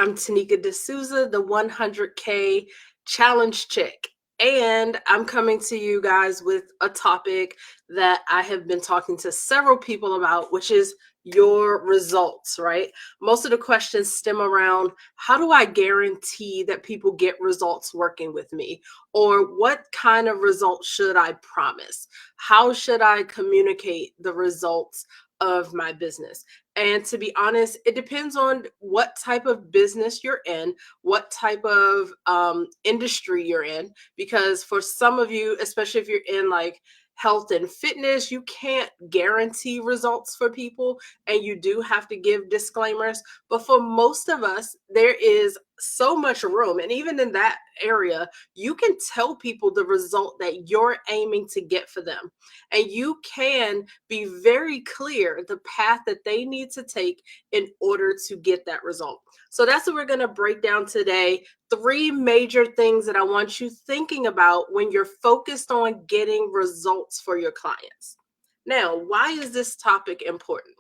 I'm Tanika D'Souza, the 100K Challenge Chick. And I'm coming to you guys with a topic that I have been talking to several people about, which is your results, right? Most of the questions stem around how do I guarantee that people get results working with me? Or what kind of results should I promise? How should I communicate the results of my business? And to be honest, it depends on what type of business you're in, what type of industry you're in. Because for some of you, especially if you're in like health and fitness, you can't guarantee results for people and you do have to give disclaimers. But for most of us, there is so much room. And even in that area, you can tell people the result that you're aiming to get for them. And you can be very clear the path that they need to take in order to get that result. So that's what we're going to break down today. 3 major things that I want you thinking about when you're focused on getting results for your clients. Now, why is this topic important?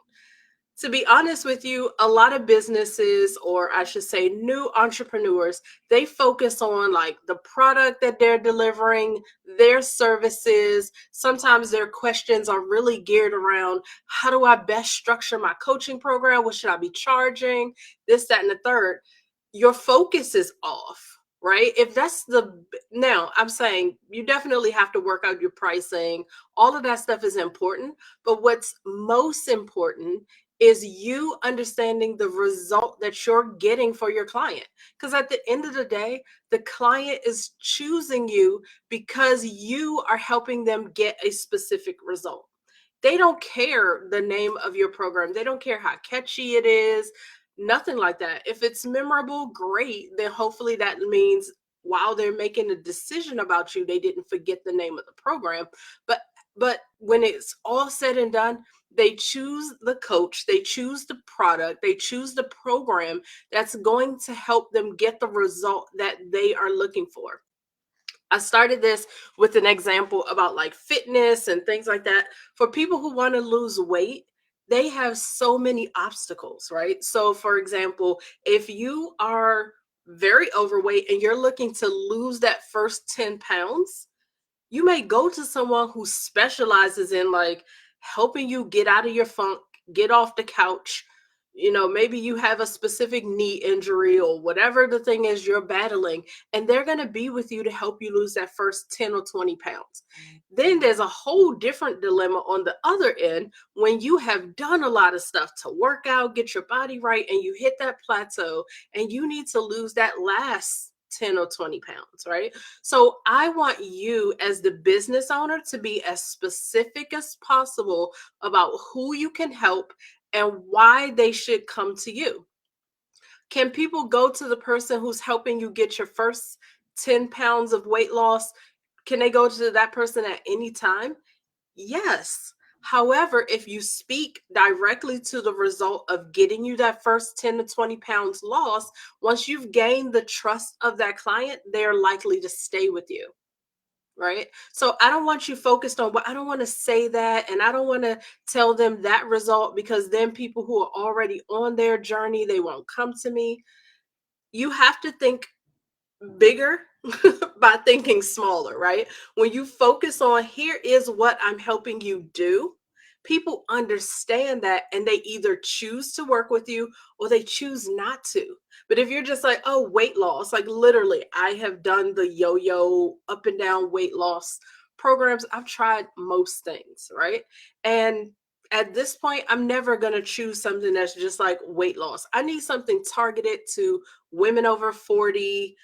To be honest with you, a lot of businesses, or I should say new entrepreneurs, they focus on like the product that they're delivering, their services. Sometimes their questions are really geared around how do I best structure my coaching program? What should I be charging? This, that, and the third. Your focus is off. Right? If that's now I'm saying you definitely have to work out your pricing. All of that stuff is important. But what's most important is you understanding the result that you're getting for your client. Because at the end of the day, the client is choosing you because you are helping them get a specific result. They don't care the name of your program, they don't care how catchy it is, nothing like that. If it's memorable, great. Then hopefully that means while they're making a decision about you, they didn't forget the name of the program. But when it's all said and done, they choose the coach, they choose the product, they choose the program that's going to help them get the result that they are looking for. I started this with an example about like fitness and things like that. For people who want to lose weight, they have so many obstacles, right? So, for example, if you are very overweight and you're looking to lose that first 10 pounds, you may go to someone who specializes in like helping you get out of your funk, get off the couch. Maybe you have a specific knee injury or whatever the thing is you're battling, and they're going to be with you to help you lose that first 10 or 20 pounds. Then there's a whole different dilemma on the other end when you have done a lot of stuff to work out, get your body right, and you hit that plateau and you need to lose that last 10 or 20 pounds, right? So I want you as the business owner to be as specific as possible about who you can help and why they should come to you. Can people go to the person who's helping you get your first 10 pounds of weight loss? Can they go to that person at any time? Yes. However, if you speak directly to the result of getting you that first 10 to 20 pounds loss, once you've gained the trust of that client, they're likely to stay with you. Right. So I don't want you focused on what I don't want to say that. And I don't want to tell them that result because then people who are already on their journey, they won't come to me. You have to think bigger by thinking smaller, right? When you focus on here is what I'm helping you do, people understand that and they either choose to work with you or they choose not to. But if you're just like, oh, weight loss, like literally, I have done the yo yo up and down weight loss programs. I've tried most things, right? And at this point, I'm never going to choose something that's just like weight loss. I need something targeted to women over 40,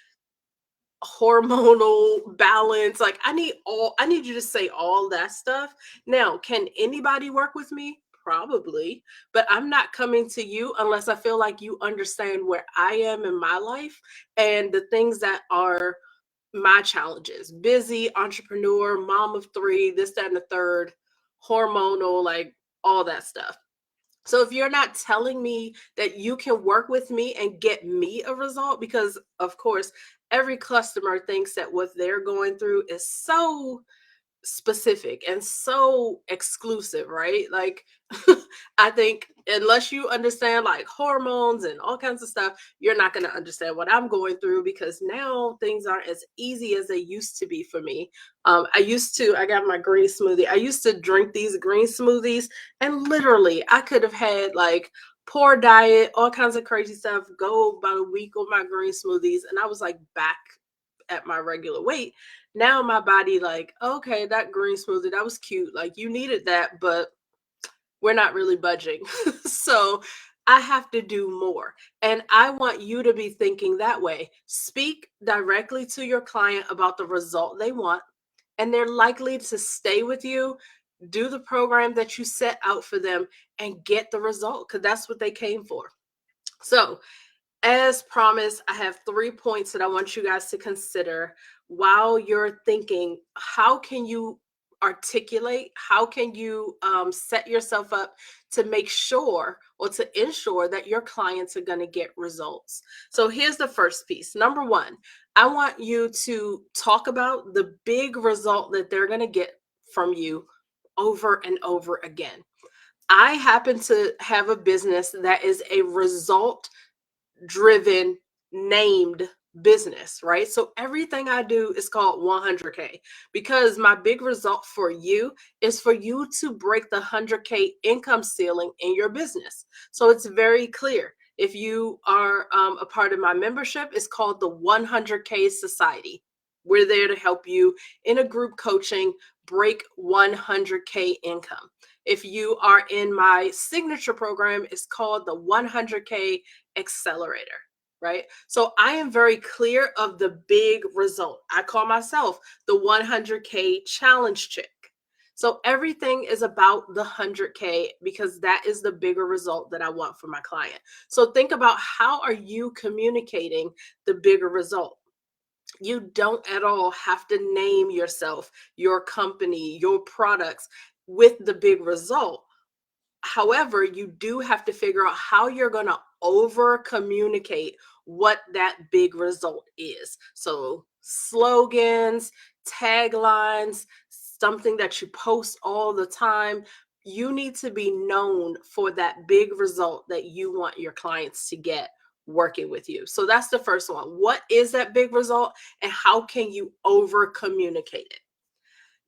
hormonal balance. Like I need you to say all that stuff. Now, can anybody work with me? Probably, but I'm not coming to you unless I feel like you understand where I am in my life and the things that are my challenges. Busy, entrepreneur, mom of 3, this, that, and the third, hormonal, like all that stuff. So if you're not telling me that you can work with me and get me a result, because of course, every customer thinks that what they're going through is so specific and so exclusive, right? Like, I think unless you understand like hormones and all kinds of stuff, you're not going to understand what I'm going through, because now things aren't as easy as they used to be for me. I got my green smoothie. I used to drink these green smoothies, and literally, I could have had like poor diet, all kinds of crazy stuff, go about a week on my green smoothies, and I was like back at my regular weight. Now my body like, okay, that green smoothie, that was cute. Like you needed that, but we're not really budging. So I have to do more. And I want you to be thinking that way. Speak directly to your client about the result they want, and they're likely to stay with you, do the program that you set out for them, and get the result, because that's what they came for. So as promised, I have 3 points that I want you guys to consider while you're thinking, how can you articulate, how can you set yourself up to make sure or to ensure that your clients are going to get results. So here's the first piece. Number one, I want you to talk about the big result that they're going to get from you over and over again. I happen to have a business that is a result driven, named business, right? So everything I do is called 100K, because my big result for you is for you to break the 100K income ceiling in your business. So it's very clear. If you are a part of my membership, it's called the 100K Society. We're there to help you in a group coaching break 100K income. If you are in my signature program, it's called the 100K Accelerator, right? So I am very clear of the big result. I call myself the 100K challenge chick. So everything is about the 100K, because that is the bigger result that I want for my client. So think about, how are you communicating the bigger result? You don't at all have to name yourself, your company, your products with the big result. However, you do have to figure out how you're going to over communicate what that big result is. So, slogans, taglines, something that you post all the time. You need to be known for that big result that you want your clients to get working with you. So, that's the first one. What is that big result, and how can you over communicate it?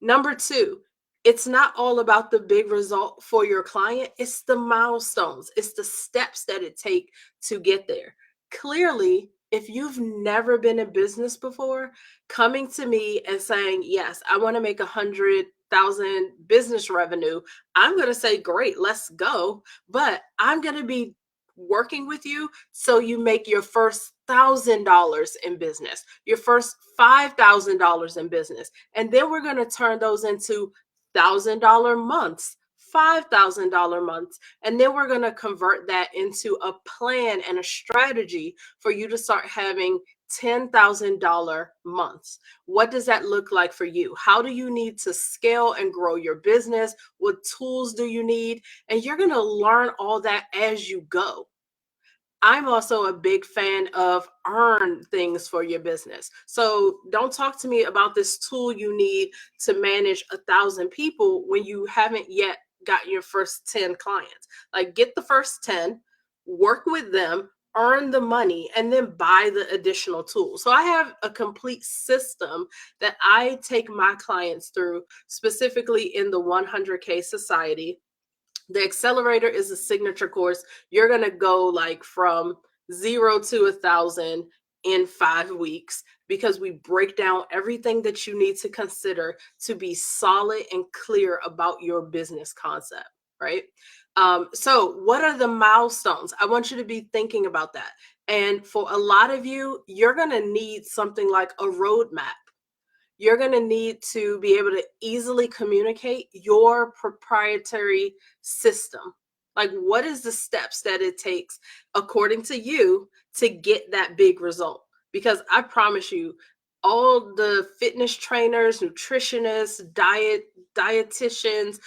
Number two, it's not all about the big result for your client. It's the milestones, it's the steps that it take to get there. Clearly, if you've never been in business before, coming to me and saying, yes, I want to make 100,000 business revenue, I'm going to say, great, let's go. But I'm going to be working with you so you make your first $1,000 in business, your first $5,000 in business, and then we're going to turn those into $1,000 months, $5,000 months, and then we're going to convert that into a plan and a strategy for you to start having $10,000 months. What does that look like for you? How do you need to scale and grow your business? What tools do you need? And you're going to learn all that as you go. I'm also a big fan of earn things for your business. So don't talk to me about this tool you need to manage 1,000 people when you haven't yet got your first 10 clients. Like, get the first 10, work with them, earn the money, and then buy the additional tools. So I have a complete system that I take my clients through, specifically in the 100K Society. The accelerator is a signature course. You're going to go like from 0 to 1,000 in 5 weeks, because we break down everything that you need to consider to be solid and clear about your business concept, right? So what are the milestones? I want you to be thinking about that. And for a lot of you, you're going to need something like a roadmap. You're going to need to be able to easily communicate your proprietary system. Like, what is the steps that it takes, according to you, to get that big result? Because I promise you, all the fitness trainers, nutritionists, dietitians,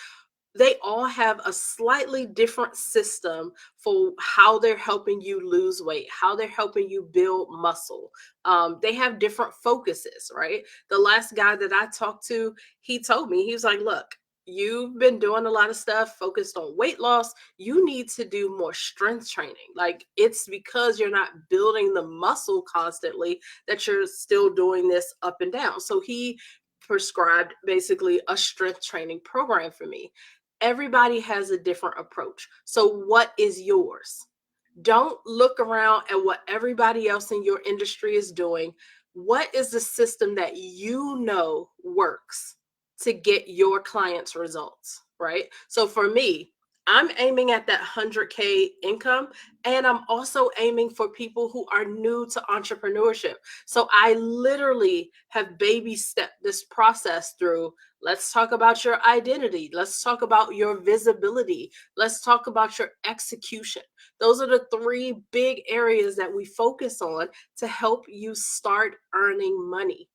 They all have a slightly different system for how they're helping you lose weight, how they're helping you build muscle. They have different focuses, right? The last guy that I talked to, he told me, he was like, look, you've been doing a lot of stuff focused on weight loss. You need to do more strength training. Like, it's because you're not building the muscle constantly that you're still doing this up and down. So he prescribed basically a strength training program for me. Everybody has a different approach. So, what is yours? Don't look around at what everybody else in your industry is doing. What is the system that you know works to get your clients results, right? So, for me, I'm aiming at that 100K income, and I'm also aiming for people who are new to entrepreneurship. So I literally have baby stepped this process through. Let's talk about your identity. Let's talk about your visibility. Let's talk about your execution. Those are the three big areas that we focus on to help you start earning money.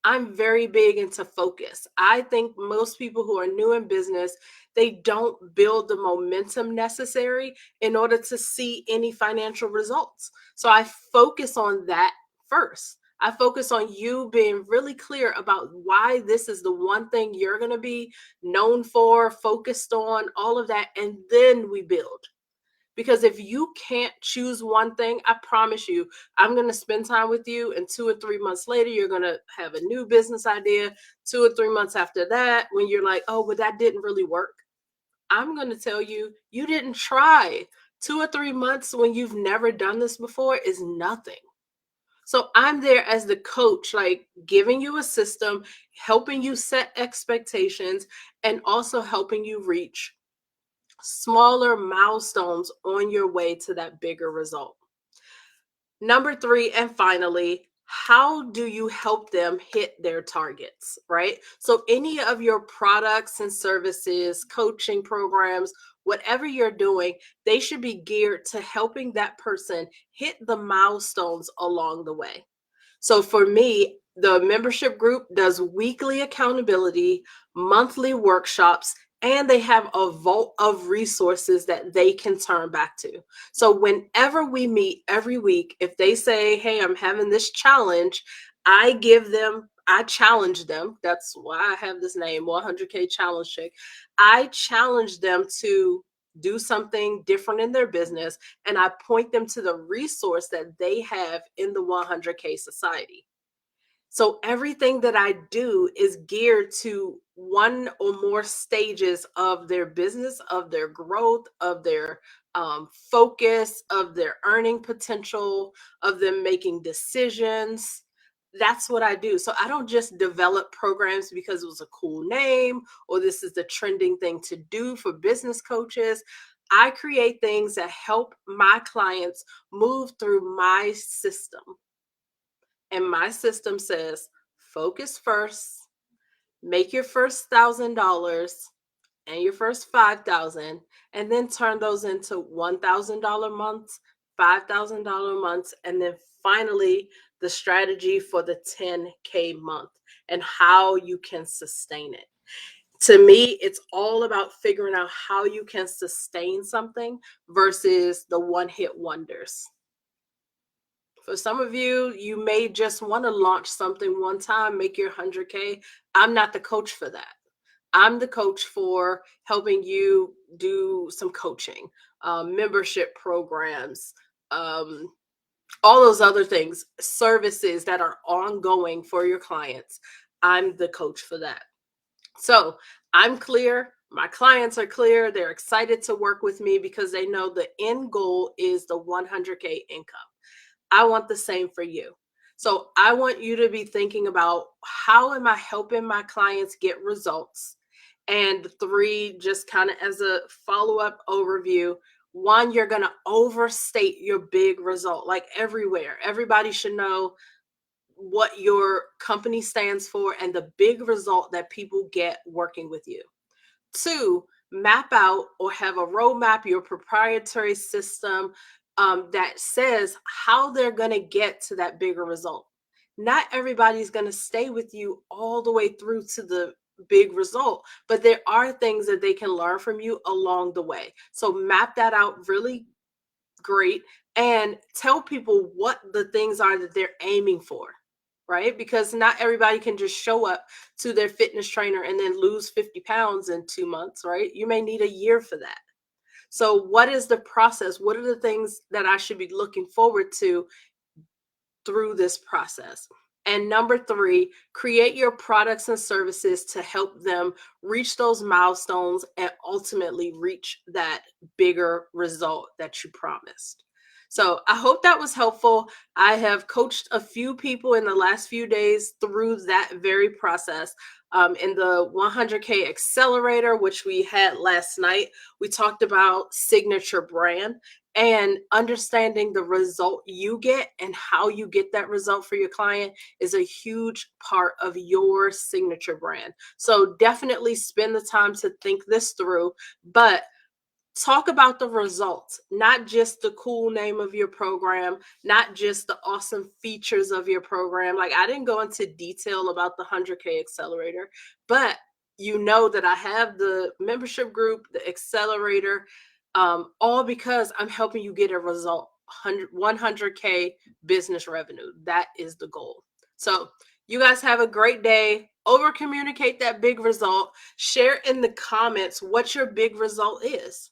I'm very big into focus. I think most people who are new in business, they don't build the momentum necessary in order to see any financial results. So I focus on that first. I focus on you being really clear about why this is the one thing you're going to be known for, focused on, all of that, and then we build. Because if you can't choose one thing, I promise you, I'm going to spend time with you, and 2 or 3 months later, you're going to have a new business idea. 2 or 3 months after that, when you're like, oh, but that didn't really work, I'm going to tell you, you didn't try. 2 or 3 months when you've never done this before is nothing. So I'm there as the coach, like giving you a system, helping you set expectations, and also helping you reach smaller milestones on your way to that bigger result. Number three, and finally, how do you help them hit their targets, right? So, any of your products and services, coaching programs, whatever you're doing, they should be geared to helping that person hit the milestones along the way. So for me, the membership group does weekly accountability, monthly workshops, and they have a vault of resources that they can turn back to. So whenever we meet every week, if they say, hey, I'm having this challenge, I challenge them. That's why I have this name, 100K Challenge Chick. I challenge them to do something different in their business, and I point them to the resource that they have in the 100K Society. So everything that I do is geared to one or more stages of their business, of their growth, of their focus, of their earning potential, of them making decisions. That's what I do. So I don't just develop programs because it was a cool name or this is the trending thing to do for business coaches. I create things that help my clients move through my system. And my system says focus first, make your first $1,000 and your first 5,000, and then turn those into $1,000 months, $5,000 months, and then finally the strategy for the 10K month and how you can sustain it. To me, it's all about figuring out how you can sustain something versus the one hit wonders. For some of you, you may just want to launch something one time, make your 100K. I'm not the coach for that. I'm the coach for helping you do some coaching, membership programs, um, all those other things, services that are ongoing for your clients. I'm the coach for that. So I'm clear. My clients are clear. They're excited to work with me because they know the end goal is the 100K income. I want the same for you. So I want you to be thinking about, how am I helping my clients get results? And three, just kind of as a follow up overview, one, you're going to overstate your big result, like everywhere. Everybody should know what your company stands for and the big result that people get working with you. Two, map out or have a roadmap, your proprietary system that says how they're going to get to that bigger result. Not everybody's going to stay with you all the way through to the big result, but there are things that they can learn from you along the way. So map that out really great and tell people what the things are that they're aiming for, right? Because not everybody can just show up to their fitness trainer and then lose 50 pounds in 2 months, right? You may need a year for that. So, what is the process? What are the things that I should be looking forward to through this process? And number three, create your products and services to help them reach those milestones and ultimately reach that bigger result that you promised. So I hope that was helpful. I have coached a few people in the last few days through that very process. In the 100K Accelerator, which we had last night, we talked about signature brand and understanding the result you get and how you get that result for your client is a huge part of your signature brand. So definitely spend the time to think this through, but talk about the results, not just the cool name of your program, not just the awesome features of your program. Like I didn't go into detail about the 100K Accelerator, but you know that I have the membership group, the accelerator, all because I'm helping you get a result, 100K business revenue. That is the goal. So you guys have a great day. Over communicate that big result. Share in the comments what your big result is.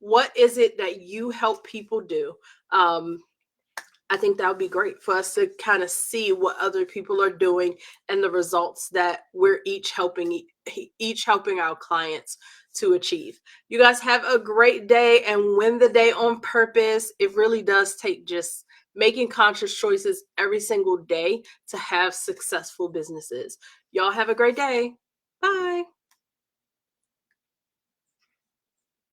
What is it that you help people do? I think that would be great for us to kind of see what other people are doing and the results that we're each helping our clients to achieve. You guys have a great day and win the day on purpose. It really does take just making conscious choices every single day to have successful businesses. Y'all have a great day. Bye.